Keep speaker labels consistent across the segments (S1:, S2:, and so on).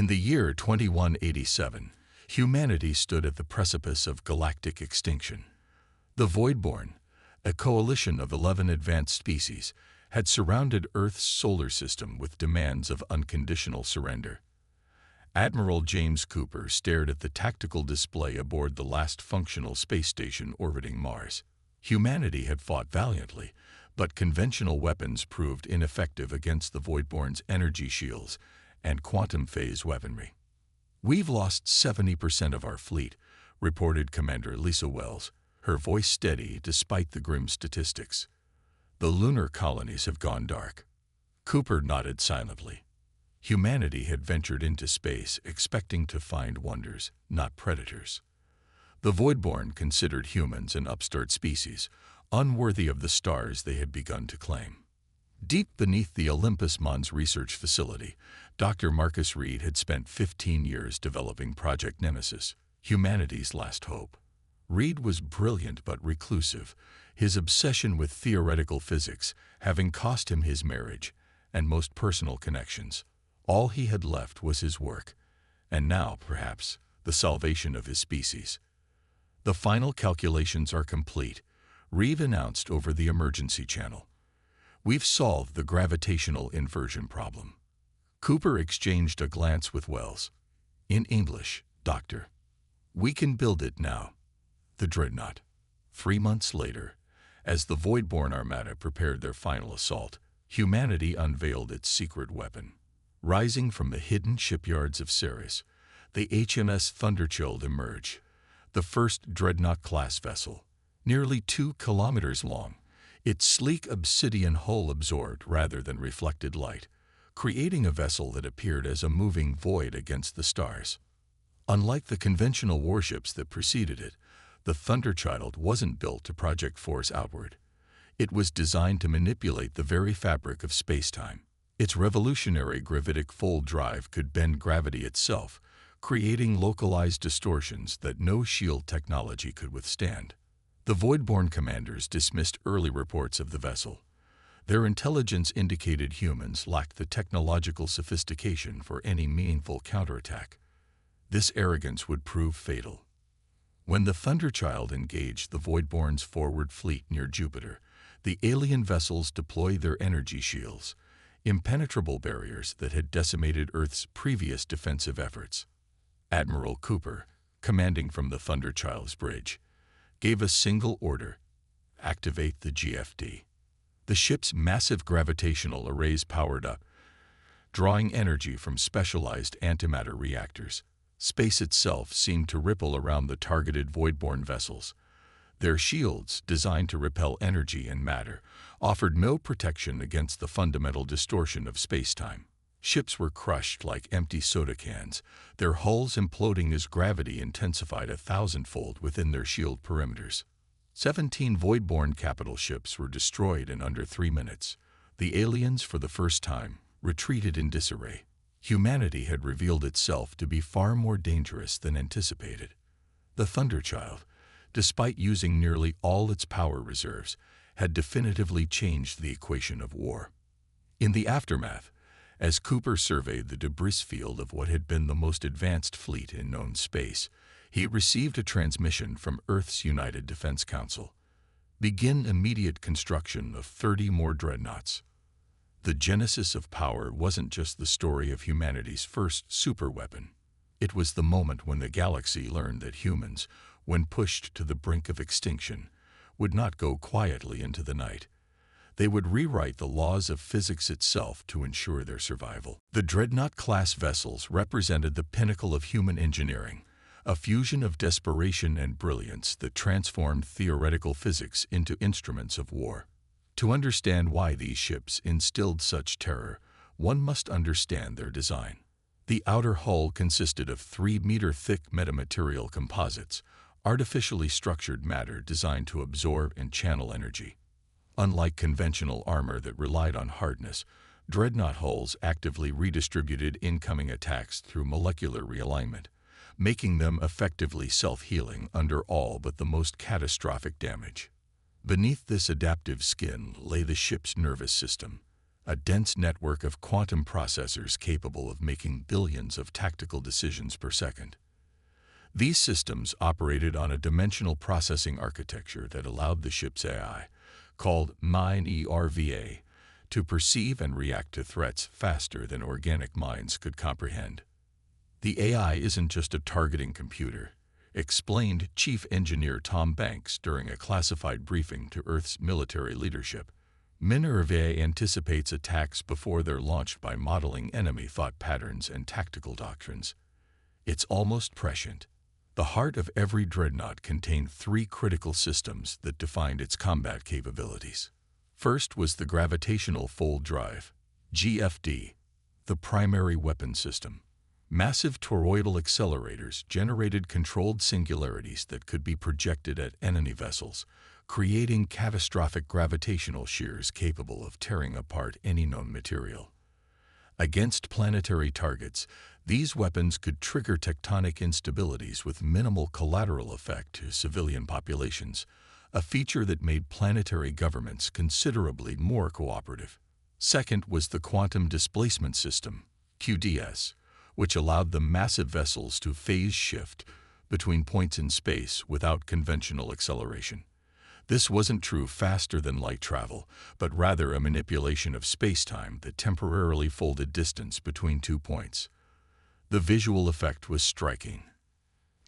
S1: In the year 2187, humanity stood at the precipice of galactic extinction. The Voidborn, a coalition of 11 advanced species, had surrounded Earth's solar system with demands of unconditional surrender. Admiral James Cooper stared at the tactical display aboard the last functional space station orbiting Mars. Humanity had fought valiantly, but conventional weapons proved ineffective against the Voidborn's energy shields and quantum phase weaponry. "We've lost 70% of our fleet," reported Commander Lisa Wells, her voice steady despite the grim statistics. "The lunar colonies have gone dark." Cooper nodded silently. Humanity had ventured into space expecting to find wonders, not predators. The Voidborn considered humans an upstart species, unworthy of the stars they had begun to claim. Deep beneath the Olympus Mons research facility, Dr. Marcus Reed had spent 15 years developing Project Nemesis, humanity's last hope. Reed was brilliant but reclusive, his obsession with theoretical physics having cost him his marriage and most personal connections. All he had left was his work, and now, perhaps, the salvation of his species. "The final calculations are complete," Reed announced over the emergency channel. "We've solved the gravitational inversion problem." Cooper exchanged a glance with Wells. "In English, Doctor. We can build it now." The Dreadnought. 3 months later, as the Voidborn Armada prepared their final assault, humanity unveiled its secret weapon. Rising from the hidden shipyards of Ceres, the HMS Thunderchild emerged, the first Dreadnought-class vessel, nearly 2 kilometers long. Its sleek obsidian hull absorbed rather than reflected light, creating a vessel that appeared as a moving void against the stars. Unlike the conventional warships that preceded it, the Thunderchild wasn't built to project force outward. It was designed to manipulate the very fabric of space-time. Its revolutionary gravitic fold drive could bend gravity itself, creating localized distortions that no shield technology could withstand. The Voidborn commanders dismissed early reports of the vessel. Their intelligence indicated humans lacked the technological sophistication for any meaningful counterattack. This arrogance would prove fatal. When the Thunderchild engaged the Voidborn's forward fleet near Jupiter, the alien vessels deployed their energy shields, impenetrable barriers that had decimated Earth's previous defensive efforts. Admiral Cooper, commanding from the Thunderchild's bridge, gave a single order: activate the GFD. The ship's massive gravitational arrays powered up, drawing energy from specialized antimatter reactors. Space itself seemed to ripple around the targeted Voidborn vessels. Their shields, designed to repel energy and matter, offered no protection against the fundamental distortion of space-time. Ships were crushed like empty soda cans, their hulls imploding as gravity intensified 1,000-fold within their shield perimeters. 17 Voidborn capital ships were destroyed in under 3 minutes. The aliens, for the first time, retreated in disarray. Humanity had revealed itself to be far more dangerous than anticipated. The Thunderchild, despite using nearly all its power reserves, had definitively changed the equation of war. In the aftermath, as Cooper surveyed the debris field of what had been the most advanced fleet in known space, he received a transmission from Earth's United Defense Council. Begin immediate construction of 30 more dreadnoughts. The genesis of power wasn't just the story of humanity's first superweapon. It was the moment when the galaxy learned that humans, when pushed to the brink of extinction, would not go quietly into the night. They would rewrite the laws of physics itself to ensure their survival. The Dreadnought-class vessels represented the pinnacle of human engineering, a fusion of desperation and brilliance that transformed theoretical physics into instruments of war. To understand why these ships instilled such terror, one must understand their design. The outer hull consisted of 3-meter-thick metamaterial composites, artificially structured matter designed to absorb and channel energy. Unlike conventional armor that relied on hardness, dreadnought hulls actively redistributed incoming attacks through molecular realignment, making them effectively self-healing under all but the most catastrophic damage. Beneath this adaptive skin lay the ship's nervous system, a dense network of quantum processors capable of making billions of tactical decisions per second. These systems operated on a dimensional processing architecture that allowed the ship's AI, called MineERVA, to perceive and react to threats faster than organic minds could comprehend. The AI isn't just a targeting computer, explained Chief Engineer Tom Banks during a classified briefing to Earth's military leadership. MineERVA anticipates attacks before they're launched by modeling enemy thought patterns and tactical doctrines. It's almost prescient. The heart of every dreadnought contained three critical systems that defined its combat capabilities. First was the gravitational fold drive, GFD, the primary weapon system. Massive toroidal accelerators generated controlled singularities that could be projected at enemy vessels, creating catastrophic gravitational shears capable of tearing apart any known material. Against planetary targets, these weapons could trigger tectonic instabilities with minimal collateral effect to civilian populations, a feature that made planetary governments considerably more cooperative. Second was the quantum displacement system, QDS, which allowed the massive vessels to phase shift between points in space without conventional acceleration. This wasn't true faster-than-light travel, but rather a manipulation of space-time that temporarily folded distance between 2 points. The visual effect was striking.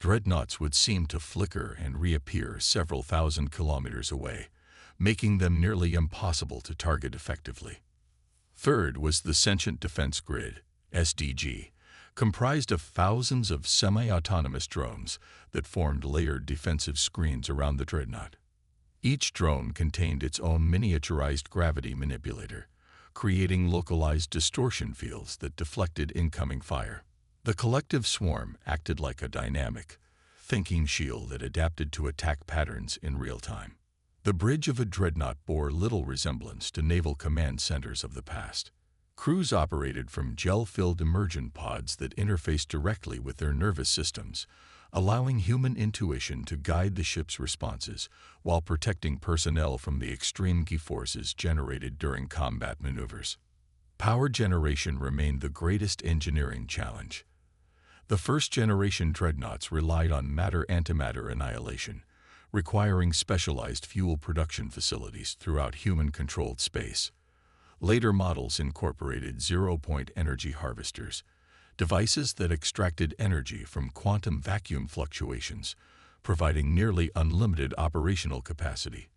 S1: Dreadnoughts would seem to flicker and reappear several thousand kilometers away, making them nearly impossible to target effectively. Third was the Sentient Defense Grid, SDG, comprised of thousands of semi-autonomous drones that formed layered defensive screens around the dreadnought. Each drone contained its own miniaturized gravity manipulator, creating localized distortion fields that deflected incoming fire. The collective swarm acted like a dynamic, thinking shield that adapted to attack patterns in real time. The bridge of a dreadnought bore little resemblance to naval command centers of the past. Crews operated from gel-filled immersion pods that interfaced directly with their nervous systems, allowing human intuition to guide the ship's responses while protecting personnel from the extreme G-forces generated during combat maneuvers. Power generation remained the greatest engineering challenge. The first-generation dreadnoughts relied on matter-antimatter annihilation, requiring specialized fuel production facilities throughout human-controlled space. Later models incorporated zero-point energy harvesters, devices that extracted energy from quantum vacuum fluctuations, providing nearly unlimited operational capacity.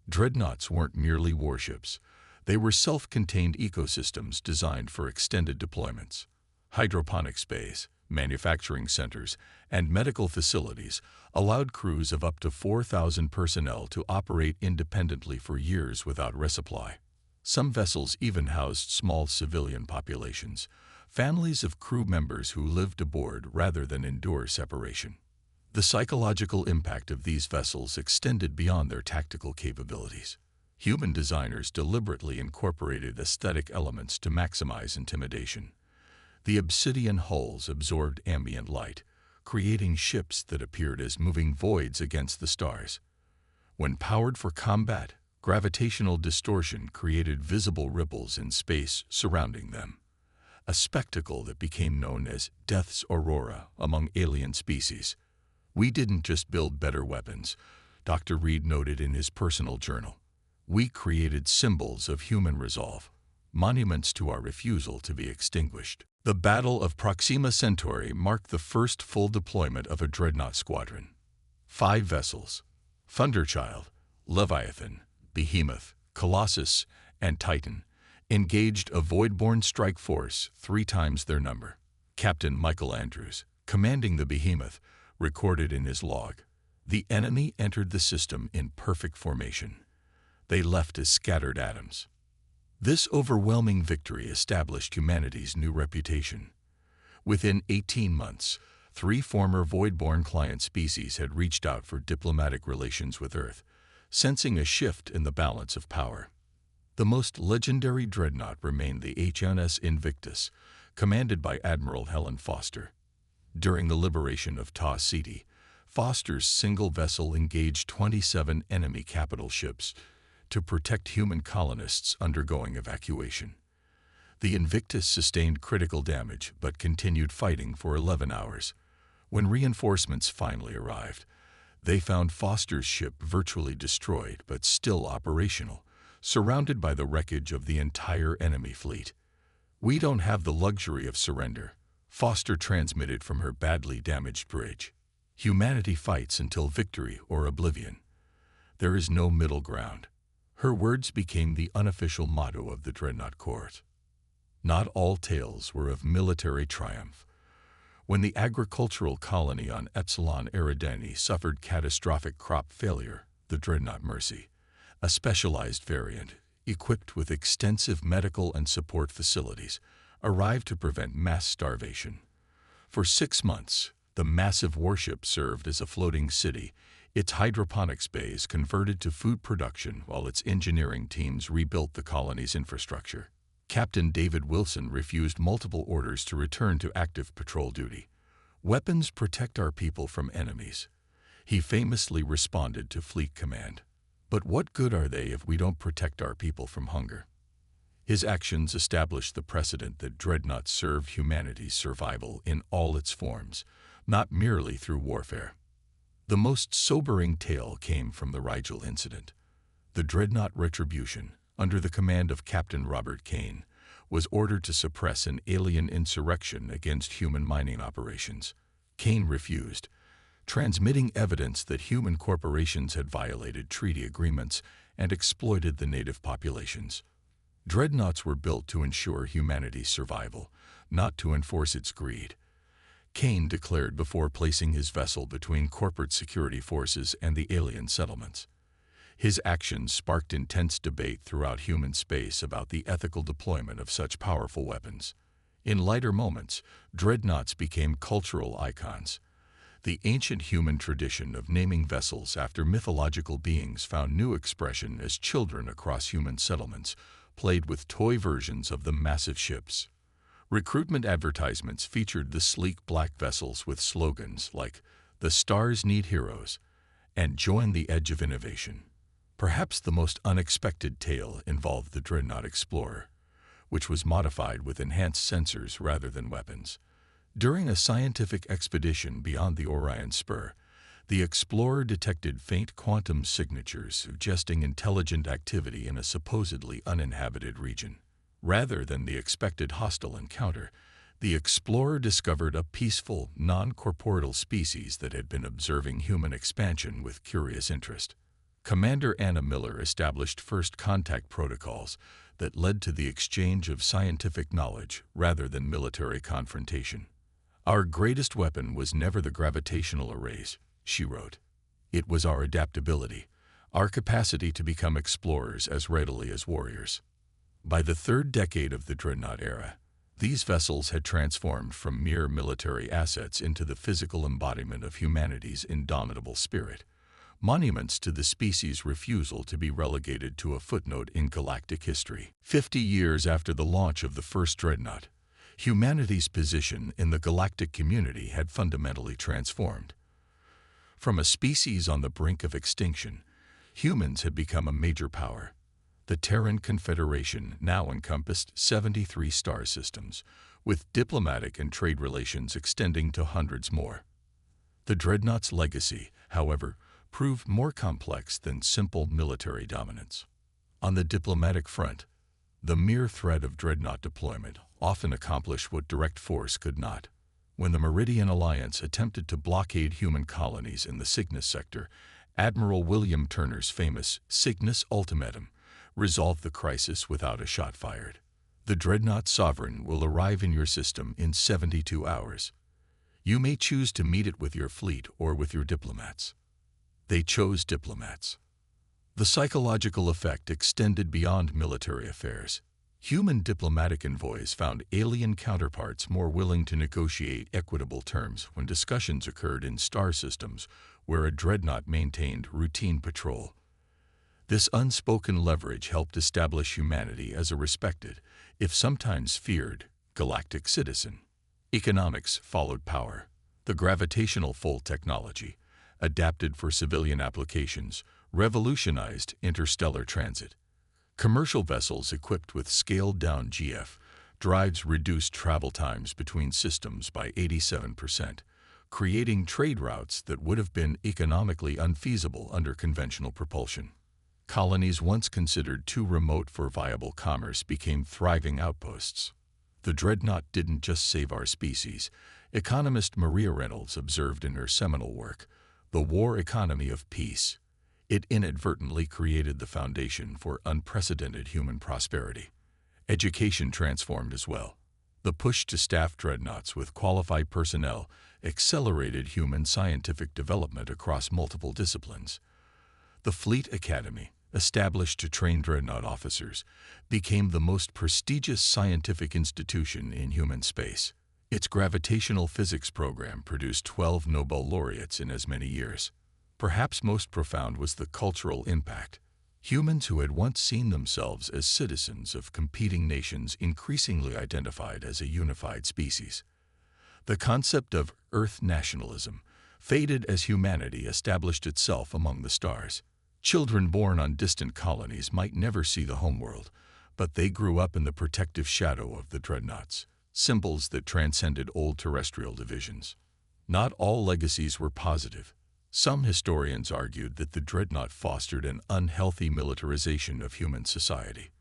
S1: Dreadnoughts weren't merely warships. They were self-contained ecosystems designed for extended deployments. Hydroponic space, manufacturing centers, and medical facilities allowed crews of up to 4,000 personnel to operate independently for years without resupply. Some vessels even housed small civilian populations, families of crew members who lived aboard rather than endure separation. The psychological impact of these vessels extended beyond their tactical capabilities. Human designers deliberately incorporated aesthetic elements to maximize intimidation. The obsidian hulls absorbed ambient light, creating ships that appeared as moving voids against the stars. When powered for combat, gravitational distortion created visible ripples in space surrounding them, a spectacle that became known as Death's Aurora among alien species. "We didn't just build better weapons," Dr. Reed noted in his personal journal. "We created symbols of human resolve, monuments to our refusal to be extinguished." The Battle of Proxima Centauri marked the first full deployment of a dreadnought squadron. 5 vessels, Thunderchild, Leviathan, Behemoth, Colossus, and Titan, engaged a void-born strike force 3 times their number. Captain Michael Andrews, commanding the Behemoth, recorded in his log, "The enemy entered the system in perfect formation. They left as scattered atoms." This overwhelming victory established humanity's new reputation. Within 18 months, 3 former void-born client species had reached out for diplomatic relations with Earth, sensing a shift in the balance of power. The most legendary dreadnought remained the HMS Invictus, commanded by Admiral Helen Foster. During the liberation of Ta City, Foster's single vessel engaged 27 enemy capital ships to protect human colonists undergoing evacuation. The Invictus sustained critical damage but continued fighting for 11 hours. When reinforcements finally arrived, they found Foster's ship virtually destroyed but still operational, surrounded by the wreckage of the entire enemy fleet. "We don't have the luxury of surrender," Foster transmitted from her badly damaged bridge. "Humanity fights until victory or oblivion. There is no middle ground." Her words became the unofficial motto of the Dreadnought court. Not all tales were of military triumph. When the agricultural colony on Epsilon Eridani suffered catastrophic crop failure, the Dreadnought Mercy, a specialized variant, equipped with extensive medical and support facilities, arrived to prevent mass starvation. For 6 months, the massive warship served as a floating city, its hydroponics bays converted to food production while its engineering teams rebuilt the colony's infrastructure. Captain David Wilson refused multiple orders to return to active patrol duty. "Weapons protect our people from enemies," he famously responded to Fleet Command. "But what good are they if we don't protect our people from hunger?" His actions established the precedent that dreadnoughts serve humanity's survival in all its forms, not merely through warfare. The most sobering tale came from the Rigel incident. The dreadnought Retribution, under the command of Captain Robert Kane, was ordered to suppress an alien insurrection against human mining operations. Kane refused, transmitting evidence that human corporations had violated treaty agreements and exploited the native populations. Dreadnoughts were built to ensure humanity's survival, not to enforce its greed. Kane declared before placing his vessel between corporate security forces and the alien settlements. His actions sparked intense debate throughout human space about the ethical deployment of such powerful weapons. In lighter moments, dreadnoughts became cultural icons. The ancient human tradition of naming vessels after mythological beings found new expression as children across human settlements played with toy versions of the massive ships. Recruitment advertisements featured the sleek black vessels with slogans like "The Stars Need Heroes" and "Join the Edge of Innovation." Perhaps the most unexpected tale involved the Dreadnought Explorer, which was modified with enhanced sensors rather than weapons. During a scientific expedition beyond the Orion Spur, the Explorer detected faint quantum signatures suggesting intelligent activity in a supposedly uninhabited region. Rather than the expected hostile encounter, the Explorer discovered a peaceful, non-corporeal species that had been observing human expansion with curious interest. Commander Anna Miller established first contact protocols that led to the exchange of scientific knowledge rather than military confrontation. "Our greatest weapon was never the gravitational arrays," she wrote. "It was our adaptability, our capacity to become explorers as readily as warriors." By the third decade of the Dreadnought era, these vessels had transformed from mere military assets into the physical embodiment of humanity's indomitable spirit, monuments to the species' refusal to be relegated to a footnote in galactic history. 50 years after the launch of the first Dreadnought, humanity's position in the galactic community had fundamentally transformed. From a species on the brink of extinction, humans had become a major power. The Terran Confederation now encompassed 73 star systems, with diplomatic and trade relations extending to hundreds more. The Dreadnought's legacy, however, proved more complex than simple military dominance. On the diplomatic front, the mere threat of Dreadnought deployment often accomplished what direct force could not. When the Meridian Alliance attempted to blockade human colonies in the Cygnus sector, Admiral William Turner's famous Cygnus Ultimatum resolved the crisis without a shot fired. "The Dreadnought Sovereign will arrive in your system in 72 hours. You may choose to meet it with your fleet or with your diplomats." They chose diplomats. The psychological effect extended beyond military affairs. Human diplomatic envoys found alien counterparts more willing to negotiate equitable terms when discussions occurred in star systems where a dreadnought maintained routine patrol. This unspoken leverage helped establish humanity as a respected, if sometimes feared, galactic citizen. Economics followed power. The gravitational fold technology, adapted for civilian applications, revolutionized interstellar transit. Commercial vessels equipped with scaled-down GF drives reduced travel times between systems by 87%, creating trade routes that would have been economically unfeasible under conventional propulsion. Colonies once considered too remote for viable commerce became thriving outposts. The Dreadnought didn't just save our species. Economist Maria Reynolds observed in her seminal work, The War Economy of Peace. It inadvertently created the foundation for unprecedented human prosperity. Education transformed as well. The push to staff dreadnoughts with qualified personnel accelerated human scientific development across multiple disciplines. The Fleet Academy, established to train dreadnought officers, became the most prestigious scientific institution in human space. Its gravitational physics program produced 12 Nobel laureates in as many years. Perhaps most profound was the cultural impact. Humans who had once seen themselves as citizens of competing nations increasingly identified as a unified species. The concept of Earth nationalism faded as humanity established itself among the stars. Children born on distant colonies might never see the homeworld, but they grew up in the protective shadow of the dreadnoughts, symbols that transcended old terrestrial divisions. Not all legacies were positive. Some historians argued that the dreadnought fostered an unhealthy militarization of human society.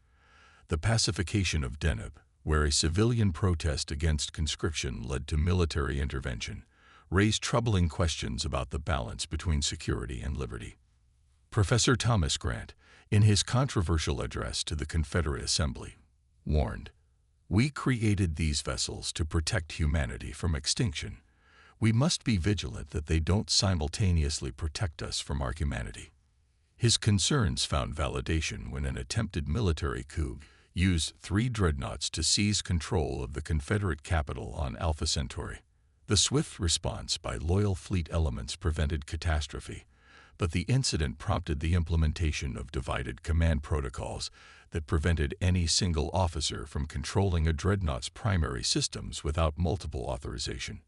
S1: The pacification of Deneb, where a civilian protest against conscription led to military intervention, raised troubling questions about the balance between security and liberty. Professor Thomas Grant, in his controversial address to the Confederate Assembly, warned, "We created these vessels to protect humanity from extinction. We must be vigilant that they don't simultaneously protect us from our humanity." His concerns found validation when an attempted military coup used 3 dreadnoughts to seize control of the Confederate capital on Alpha Centauri. The swift response by loyal fleet elements prevented catastrophe, but the incident prompted the implementation of divided command protocols that prevented any single officer from controlling a dreadnought's primary systems without multiple authorization.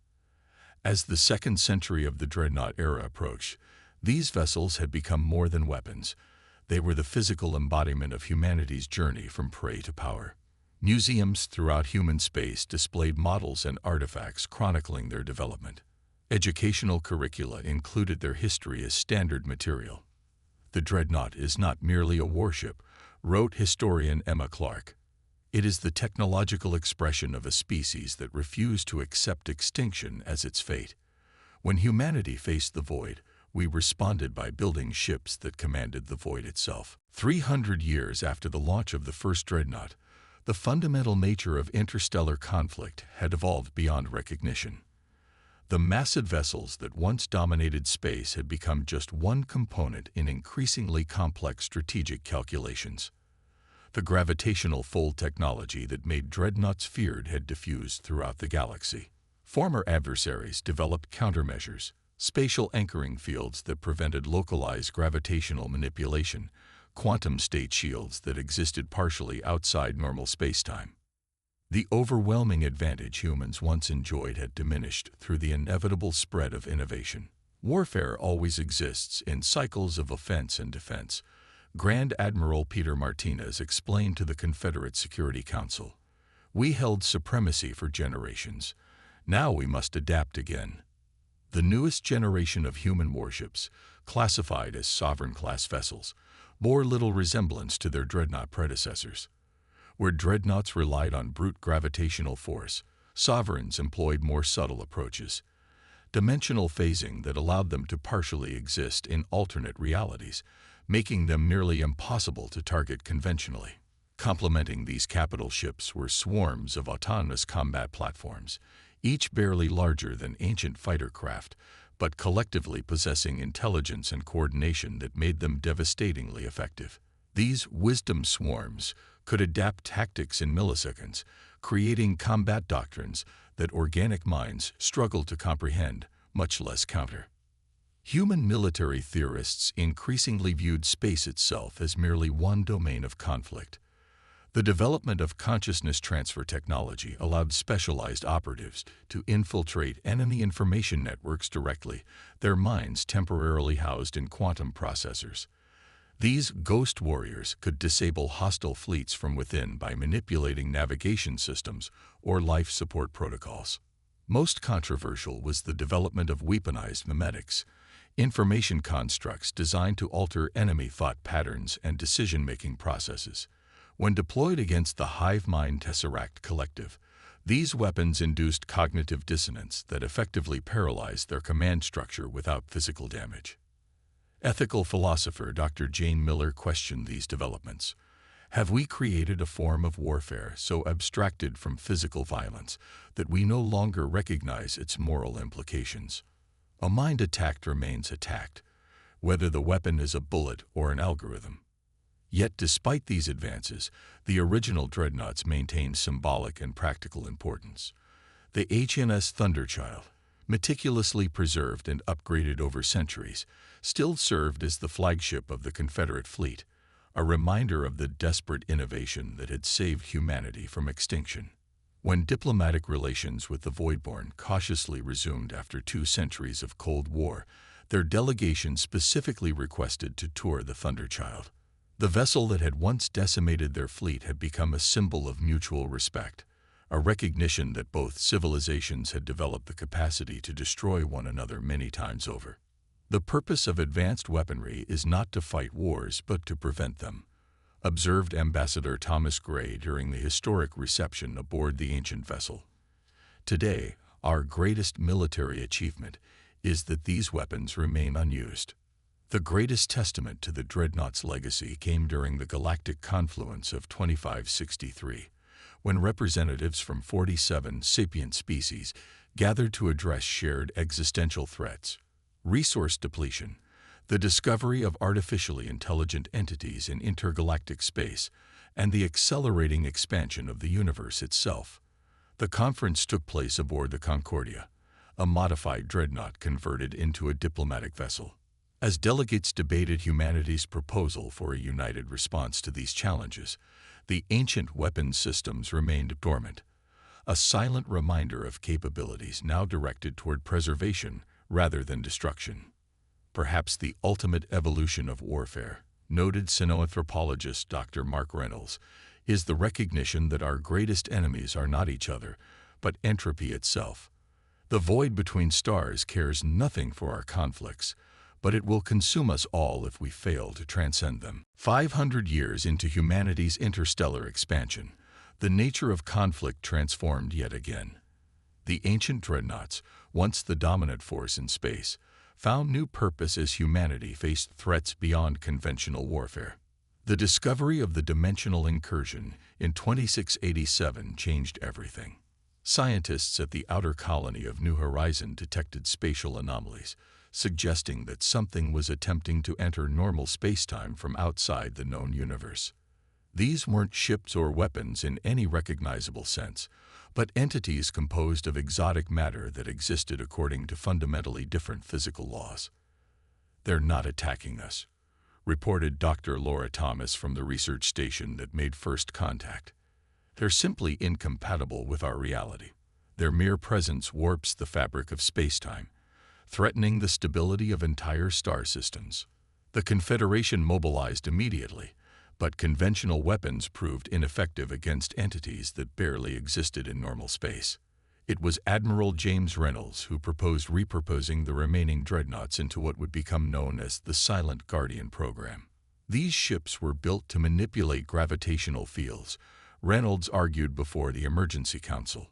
S1: As the second century of the dreadnought era approached, these vessels had become more than weapons. They were the physical embodiment of humanity's journey from prey to power. Museums throughout human space displayed models and artifacts chronicling their development. Educational curricula included their history as standard material. "The dreadnought is not merely a warship," wrote historian Emma Clark. "It is the technological expression of a species that refused to accept extinction as its fate. When humanity faced the void, we responded by building ships that commanded the void itself." 300 years after the launch of the first dreadnought, the fundamental nature of interstellar conflict had evolved beyond recognition. The massive vessels that once dominated space had become just one component in increasingly complex strategic calculations. The gravitational fold technology that made dreadnoughts feared had diffused throughout the galaxy. Former adversaries developed countermeasures, spatial anchoring fields that prevented localized gravitational manipulation, quantum state shields that existed partially outside normal spacetime. The overwhelming advantage humans once enjoyed had diminished through the inevitable spread of innovation. Warfare always exists in cycles of offense and defense. Grand Admiral Peter Martinez explained to the Confederate Security Council, "We held supremacy for generations. Now we must adapt again." The newest generation of human warships, classified as sovereign-class vessels, bore little resemblance to their dreadnought predecessors. Where dreadnoughts relied on brute gravitational force, sovereigns employed more subtle approaches. Dimensional phasing that allowed them to partially exist in alternate realities, making them nearly impossible to target conventionally. Complementing these capital ships were swarms of autonomous combat platforms, each barely larger than ancient fighter craft, but collectively possessing intelligence and coordination that made them devastatingly effective. These wisdom swarms could adapt tactics in milliseconds, creating combat doctrines that organic minds struggled to comprehend, much less counter. Human military theorists increasingly viewed space itself as merely one domain of conflict. The development of consciousness transfer technology allowed specialized operatives to infiltrate enemy information networks directly, their minds temporarily housed in quantum processors. These ghost warriors could disable hostile fleets from within by manipulating navigation systems or life support protocols. Most controversial was the development of weaponized memetics, information constructs designed to alter enemy thought patterns and decision-making processes. When deployed against the hive mind Tesseract Collective, these weapons induced cognitive dissonance that effectively paralyzed their command structure without physical damage. Ethical philosopher Dr. Jane Miller questioned these developments. Have we created a form of warfare so abstracted from physical violence that we no longer recognize its moral implications? A mind attacked remains attacked, whether the weapon is a bullet or an algorithm. Yet despite these advances, the original dreadnoughts maintained symbolic and practical importance. The HMS Thunderchild, meticulously preserved and upgraded over centuries, still served as the flagship of the Confederate fleet, a reminder of the desperate innovation that had saved humanity from extinction. When diplomatic relations with the Voidborn cautiously resumed after 2 centuries of Cold War, their delegation specifically requested to tour the Thunderchild. The vessel that had once decimated their fleet had become a symbol of mutual respect, a recognition that both civilizations had developed the capacity to destroy one another many times over. The purpose of advanced weaponry is not to fight wars but to prevent them, observed Ambassador Thomas Gray during the historic reception aboard the ancient vessel. Today, our greatest military achievement is that these weapons remain unused. The greatest testament to the Dreadnought's legacy came during the galactic confluence of 2563, when representatives from 47 sapient species gathered to address shared existential threats: resource depletion, the discovery of artificially intelligent entities in intergalactic space, and the accelerating expansion of the universe itself. The conference took place aboard the Concordia, a modified dreadnought converted into a diplomatic vessel. As delegates debated humanity's proposal for a united response to these challenges, the ancient weapons systems remained dormant, a silent reminder of capabilities now directed toward preservation rather than destruction. Perhaps the ultimate evolution of warfare, noted sinoanthropologist Dr. Mark Reynolds, is the recognition that our greatest enemies are not each other, but entropy itself. The void between stars cares nothing for our conflicts, but it will consume us all if we fail to transcend them. 500 years into humanity's interstellar expansion, the nature of conflict transformed yet again. The ancient dreadnoughts, once the dominant force in space, found new purpose as humanity faced threats beyond conventional warfare. The discovery of the dimensional incursion in 2687 changed everything. Scientists at the outer colony of New Horizon detected spatial anomalies, suggesting that something was attempting to enter normal spacetime from outside the known universe. These weren't ships or weapons in any recognizable sense, but entities composed of exotic matter that existed according to fundamentally different physical laws. "They're not attacking us," reported Dr. Laura Thomas from the research station that made first contact. "They're simply incompatible with our reality. Their mere presence warps the fabric of spacetime, threatening the stability of entire star systems." The Confederation mobilized immediately, but conventional weapons proved ineffective against entities that barely existed in normal space. It was Admiral James Reynolds who proposed repurposing the remaining dreadnoughts into what would become known as the Silent Guardian program. These ships were built to manipulate gravitational fields, Reynolds argued before the Emergency Council.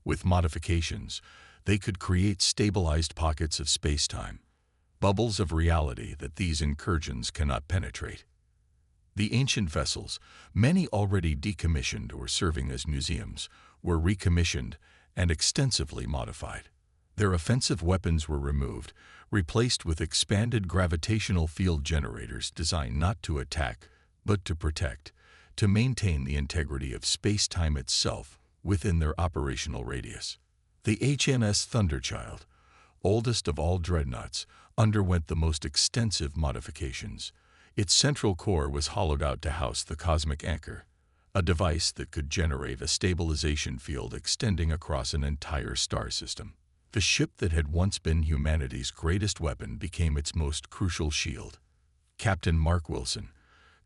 S1: With modifications, they could create stabilized pockets of spacetime, bubbles of reality that these incursions cannot penetrate. The ancient vessels, many already decommissioned or serving as museums, were recommissioned and extensively modified. Their offensive weapons were removed, replaced with expanded gravitational field generators designed not to attack, but to protect, to maintain the integrity of space-time itself within their operational radius. The HMS Thunderchild, oldest of all dreadnoughts, underwent the most extensive modifications. Its central core was hollowed out to house the cosmic anchor, a device that could generate a stabilization field extending across an entire star system. The ship that had once been humanity's greatest weapon became its most crucial shield. Captain Mark Wilson,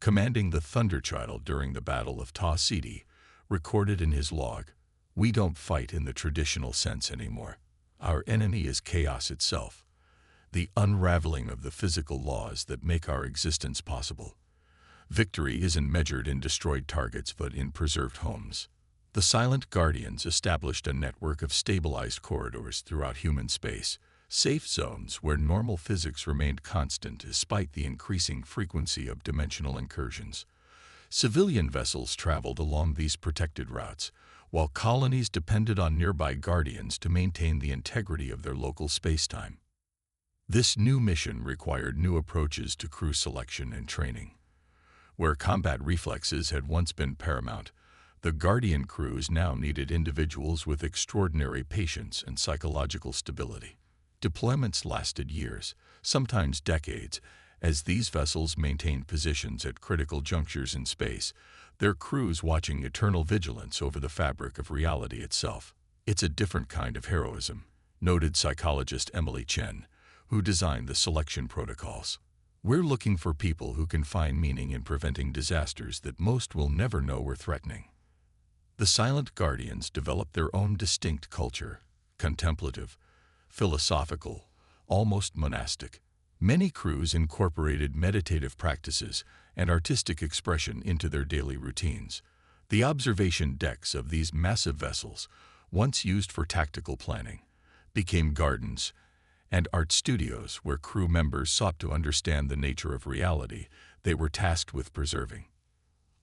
S1: commanding the Thunderchild during the Battle of Ta Siti, recorded in his log, "We don't fight in the traditional sense anymore. Our enemy is chaos itself, the unraveling of the physical laws that make our existence possible. Victory isn't measured in destroyed targets but in preserved homes." The Silent Guardians established a network of stabilized corridors throughout human space, safe zones where normal physics remained constant despite the increasing frequency of dimensional incursions. Civilian vessels traveled along these protected routes, while colonies depended on nearby guardians to maintain the integrity of their local spacetime. This new mission required new approaches to crew selection and training. Where combat reflexes had once been paramount, the Guardian crews now needed individuals with extraordinary patience and psychological stability. Deployments lasted years, sometimes decades, as these vessels maintained positions at critical junctures in space, their crews watching eternal vigilance over the fabric of reality itself. It's a different kind of heroism, noted psychologist Emily Chen, who designed the selection protocols. We're looking for people who can find meaning in preventing disasters that most will never know were threatening. The Silent Guardians developed their own distinct culture, contemplative, philosophical, almost monastic. Many crews incorporated meditative practices and artistic expression into their daily routines. The observation decks of these massive vessels, once used for tactical planning, became gardens and art studios where crew members sought to understand the nature of reality they were tasked with preserving.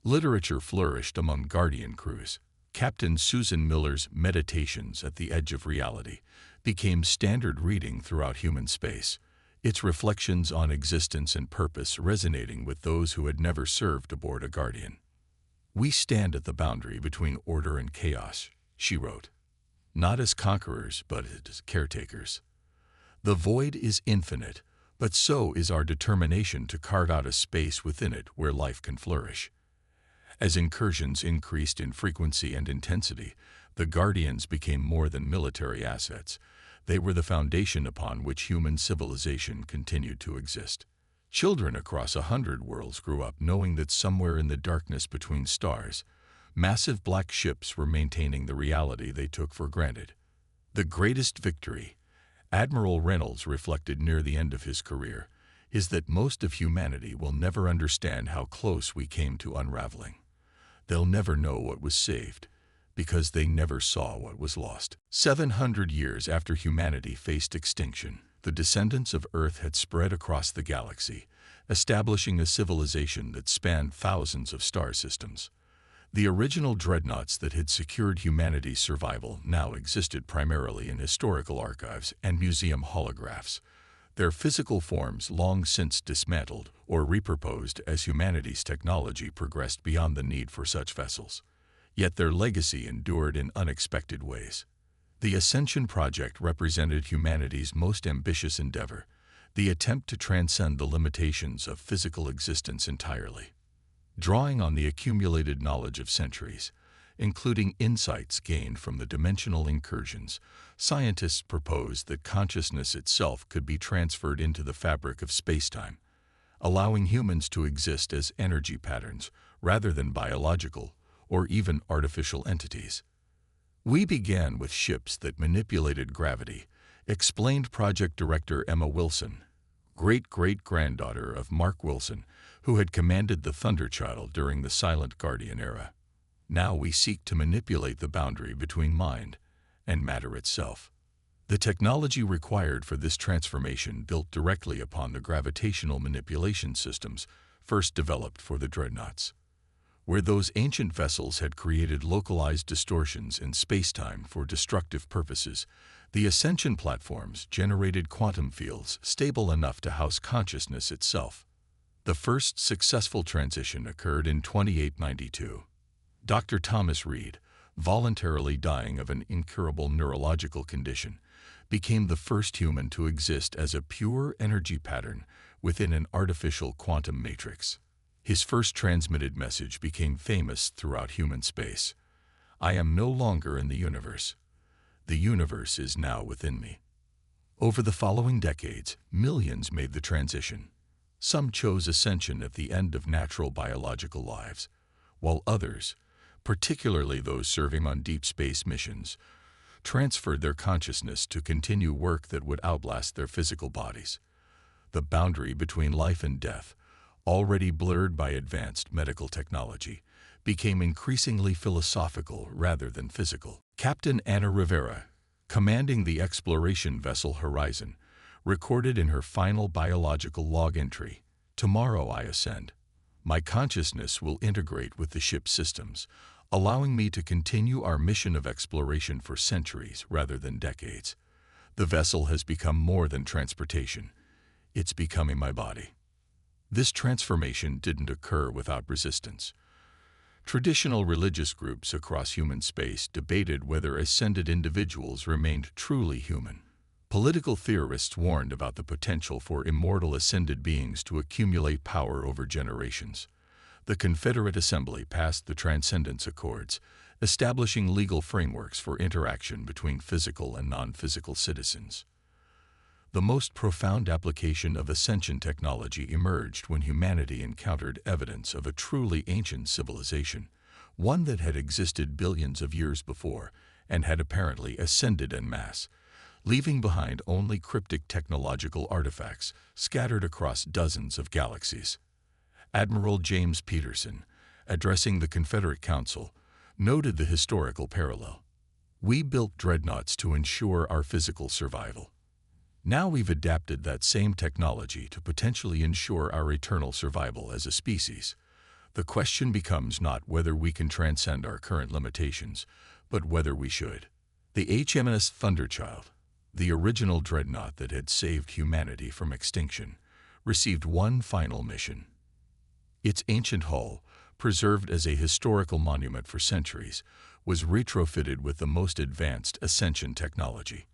S1: Literature flourished among Guardian crews. Captain Susan Miller's Meditations at the Edge of Reality became standard reading throughout human space, its reflections on existence and purpose resonating with those who had never served aboard a Guardian. "We stand at the boundary between order and chaos," she wrote, "not as conquerors but as caretakers. The void is infinite, but so is our determination to carve out a space within it where life can flourish." As incursions increased in frequency and intensity, the Guardians became more than military assets. They were the foundation upon which human civilization continued to exist. Children across 100 worlds grew up knowing that somewhere in the darkness between stars, massive black ships were maintaining the reality they took for granted. The greatest victory, Admiral Reynolds reflected near the end of his career, is that most of humanity will never understand how close we came to unraveling. They'll never know what was saved, because they never saw what was lost. 700 years after humanity faced extinction, the descendants of Earth had spread across the galaxy, establishing a civilization that spanned thousands of star systems. The original dreadnoughts that had secured humanity's survival now existed primarily in historical archives and museum holographs, their physical forms long since dismantled or repurposed as humanity's technology progressed beyond the need for such vessels. Yet their legacy endured in unexpected ways. The Ascension Project represented humanity's most ambitious endeavor, the attempt to transcend the limitations of physical existence entirely. Drawing on the accumulated knowledge of centuries, including insights gained from the dimensional incursions, scientists proposed that consciousness itself could be transferred into the fabric of spacetime, allowing humans to exist as energy patterns rather than biological or even artificial entities. "We began with ships that manipulated gravity," explained project director Emma Wilson, great-great-granddaughter of Mark Wilson, who had commanded the Thunderchild during the Silent Guardian era. "Now we seek to manipulate the boundary between mind and matter itself." The technology required for this transformation built directly upon the gravitational manipulation systems first developed for the dreadnoughts. Where those ancient vessels had created localized distortions in spacetime for destructive purposes, the Ascension platforms generated quantum fields stable enough to house consciousness itself. The first successful transition occurred in 2892. Dr. Thomas Reed, voluntarily dying of an incurable neurological condition, became the first human to exist as a pure energy pattern within an artificial quantum matrix. His first transmitted message became famous throughout human space. "I am no longer in the universe. The universe is now within me." Over the following decades, millions made the transition. Some chose ascension at the end of natural biological lives, while others, particularly those serving on deep space missions, transferred their consciousness to continue work that would outlast their physical bodies. The boundary between life and death, already blurred by advanced medical technology, became increasingly philosophical rather than physical. Captain Anna Rivera, commanding the exploration vessel Horizon, recorded in her final biological log entry, "Tomorrow I ascend. My consciousness will integrate with the ship's systems, allowing me to continue our mission of exploration for centuries rather than decades. The vessel has become more than transportation. It's becoming my body." This transformation didn't occur without resistance. Traditional religious groups across human space debated whether ascended individuals remained truly human. Political theorists warned about the potential for immortal ascended beings to accumulate power over generations. The Confederate Assembly passed the Transcendence Accords, establishing legal frameworks for interaction between physical and non-physical citizens. The most profound application of ascension technology emerged when humanity encountered evidence of a truly ancient civilization, one that had existed billions of years before and had apparently ascended en masse, leaving behind only cryptic technological artifacts scattered across dozens of galaxies. Admiral James Peterson, addressing the Confederate Council, noted the historical parallel. "We built dreadnoughts to ensure our physical survival. Now we've adapted that same technology to potentially ensure our eternal survival as a species. The question becomes not whether we can transcend our current limitations, but whether we should." The HMS Thunderchild, the original dreadnought that had saved humanity from extinction, received one final mission. Its ancient hull, preserved as a historical monument for centuries, was retrofitted with the most advanced ascension technology.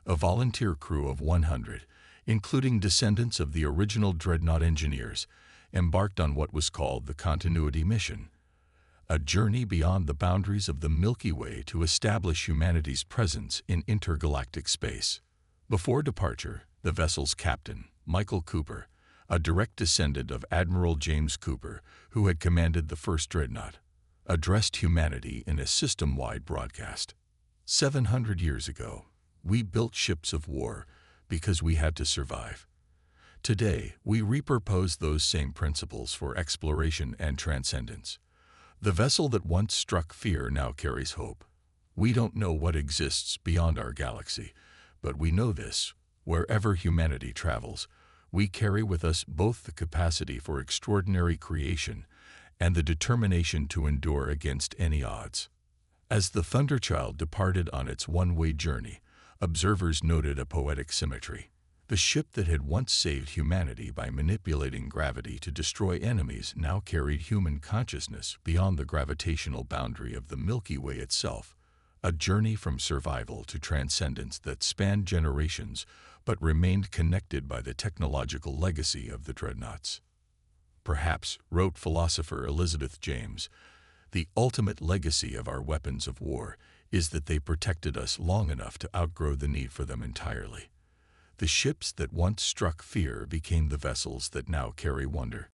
S1: A volunteer crew of 100, including descendants of the original Dreadnought engineers, embarked on what was called the Continuity Mission, a journey beyond the boundaries of the Milky Way to establish humanity's presence in intergalactic space. Before departure, the vessel's captain, Michael Cooper, a direct descendant of Admiral James Cooper, who had commanded the first Dreadnought, addressed humanity in a system-wide broadcast. 700 years ago, we built ships of war because we had to survive. Today, we repurpose those same principles for exploration and transcendence. The vessel that once struck fear now carries hope. We don't know what exists beyond our galaxy, but we know this: wherever humanity travels, we carry with us both the capacity for extraordinary creation and the determination to endure against any odds. As the Thunderchild departed on its one-way journey, observers noted a poetic symmetry. The ship that had once saved humanity by manipulating gravity to destroy enemies now carried human consciousness beyond the gravitational boundary of the Milky Way itself, a journey from survival to transcendence that spanned generations but remained connected by the technological legacy of the dreadnoughts. Perhaps, wrote philosopher Elizabeth James, the ultimate legacy of our weapons of war is that they protected us long enough to outgrow the need for them entirely. The ships that once struck fear became the vessels that now carry wonder.